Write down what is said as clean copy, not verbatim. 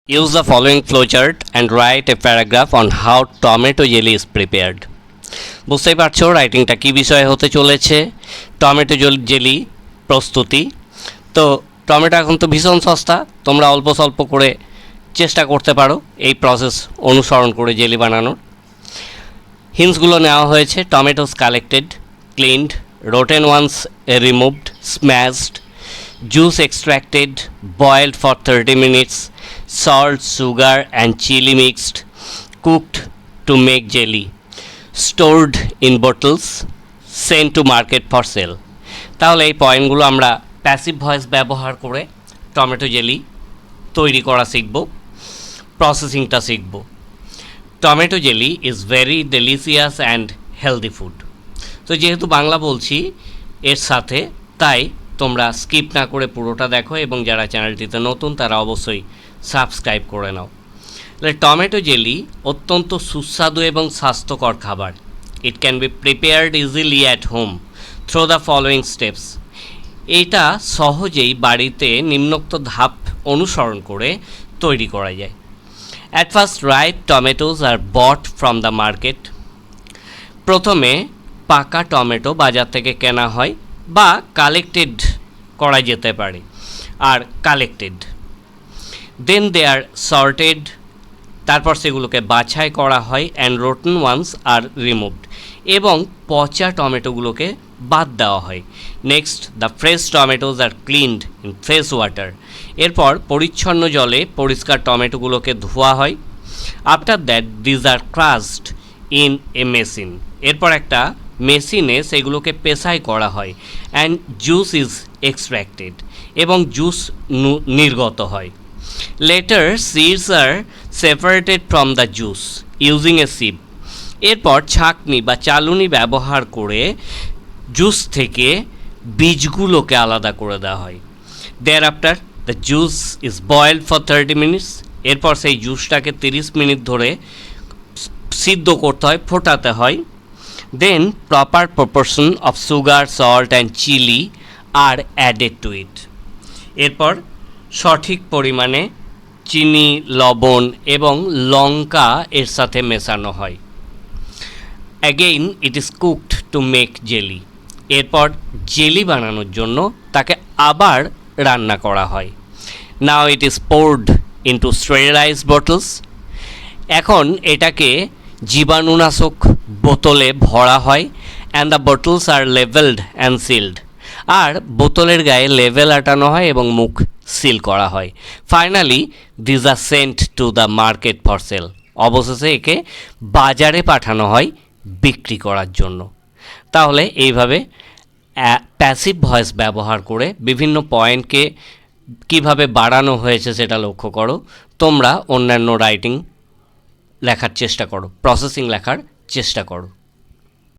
Use the following flowchart and write a paragraph on how tomato jelly is prepared. বুঝতেই পারছো রাইটিংটা কী বিষয়ে হতে চলেছে। টমেটো জেলি প্রস্তুতি। তো টমেটো এখন তো ভীষণ সস্তা, তোমরা অল্প স্বল্প করে চেষ্টা করতে পারো এই প্রসেস অনুসরণ করে জেলি বানানোর। হিন্টসগুলো নেওয়া হয়েছে: tomatoes collected, cleaned, rotten ones removed, smashed, juice extracted, boiled for 30 minutes, salt, sugar and chili mixed, cooked to make jelly, stored in bottles, sent to market for sale. তাহলে এই পয়েন্টগুলো আমরা প্যাসিভ ভয়েস ব্যবহার করে tomato jelly তৈরি করা শিখব, প্রসেসিংটা শিখব। Tomato jelly is very delicious and healthy food. তো যেহেতু বাংলা বলছি এর সাথে, তাই তোমরা স্কিপ না করে পুরোটা দেখো এবং যারা চ্যানেলটিতে নতুন তারা অবশ্যই সাবস্ক্রাইব করে নাও। টমেটো জেলি অত্যন্ত সুস্বাদু এবং স্বাস্থ্যকর খাবার। It can be prepared easily at home through the following steps. এটা সহজেই বাড়িতে নিম্নোক্ত ধাপ অনুসরণ করে তৈরি করা যায়। At first, ripe tomatoes are bought from the market. প্রথমে পাকা টমেটো বাজার থেকে কেনা হয় বা কালেক্টেড করা যেতে পারে, আর কালেক্টেড। দেন দে আর সর্টেড, তারপর সেগুলোকে বাছাই করা হয়। And rotten ones are removed, এবং পচা টমেটোগুলোকে বাদ দেওয়া হয়। Next, the fresh tomatoes are cleaned in fresh water. এরপর পরিচ্ছন্ন জলে পরিষ্কার টমেটোগুলোকে ধোয়া হয়। After that these are crushed in a machine. এরপর একটা মেশিনে সেগুলোকে পেশাই করা হয়। অ্যান্ড জুস ইজ এক্সট্র্যাক্টেড, এবং জুস নির্গত হয়। Later seeds are separated from the juice using a sieve. এরপর ছাঁকনি বা চালুনি ব্যবহার করে জুস থেকে বীজগুলোকে আলাদা করে দেওয়া হয়। Thereafter the juice is boiled for 30 minutes. এরপর সেই জুসটাকে 30 মিনিট ধরে সিদ্ধ করতে হয়, ফোটাতে হয়। Then proper proportion of sugar, salt and chili are added to it. এরপর সঠিক পরিমাণে চিনি, লবণ এবং লঙ্কা এর সাথে মেশানো হয়। Again it is cooked to make jelly. এরপর জেলি বানানোর জন্য তাকে আবার রান্না করা হয়। Now it is poured into sterilized bottles. এখন এটাকে জীবাণুনাশক বোতলে ভরা হয়। And the bottles are labelled and sealed. আর বোতলের গায়ে লেভেল আটানো হয় এবং মুখ সিল করা হয়। Finally these are sent to the market for sale. অবশেষে একে বাজারে পাঠানো হয় বিক্রি করার জন্য। তাহলে এইভাবে প্যাসিভ ভয়েস ব্যবহার করে বিভিন্ন পয়েন্টকে কিভাবে বাড়ানো হয়েছে সেটা লক্ষ্য করো। তোমরা অন্যান্য রাইটিং লেখার চেষ্টা করো, প্রসেসিং লেখার চেষ্টা করো।